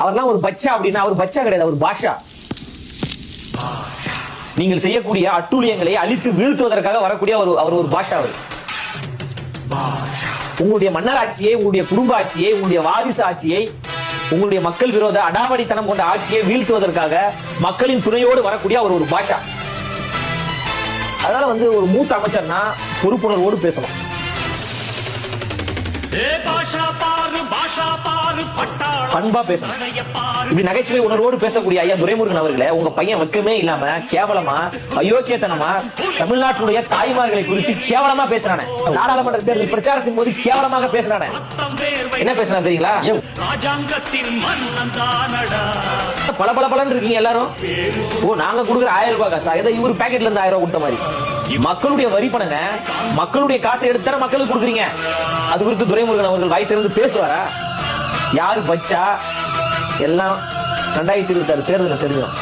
அவர்லாம் ஒரு பச்சா அப்படின்னா அவர் பச்சா கிடையாது, அவர் பாஷா. நீங்கள் செய்யக்கூடிய அட்டூழியங்களை அழித்து வீழ்த்துவதற்காக வரக்கூடிய அவர் ஒரு பாஷா. அவர் உங்களுடைய மன்னர் ஆட்சியை, உங்களுடைய குடும்ப ஆட்சியை, உங்களுடைய வாரிசு ஆட்சியை, உங்களுடைய மக்கள் விரோத அடாவடித்தனம் கொண்ட ஆட்சியை வீழ்த்துவதற்காக மக்களின் துணையோடு வரக்கூடிய அவர் ஒரு பாஷா. அதனால ஒரு மூத்த அமைச்சர்னா பொறுப்புணர்வோடு பேசணும். பண்பா பேசணும். இப்படி நகைச்சுவை உணர்வோடு பேசக்கூடிய ஐயா துரைமுருகன் அவர்களே, உங்க பையன் வெக்கமே இல்லாம கேவலமா அயோக்கியத்தனமா தமிழ்நாட்டுடைய தாய்மார்களை குறித்து கேவலமா பேசுறானே. நாடாளுமன்ற தேர்தல் பிரச்சாரத்தின் போது கேவலமாக பேசுறானே. என்ன பேசுறான் தெரியுங்களா? பல பல பலன் இருக்கீங்க எல்லாரும். நாங்க கொடுக்குற 1000 ரூபாய் காசா, ஏதோ இவரு பேக்கெட்ல இருந்து 1000 ரூபாய் கொடுத்த மாதிரி. மக்களுடைய வரி பணங்க, மக்களுடைய காசை எடுத்து மக்களுக்கு கொடுக்குறீங்க. அது குறித்து துரைமுருகன் அவர்கள் வாய் திறந்து பேசுவாரா? யாரு பச்சா எல்லாம் 2026 தேர்தலில் தெரியும்.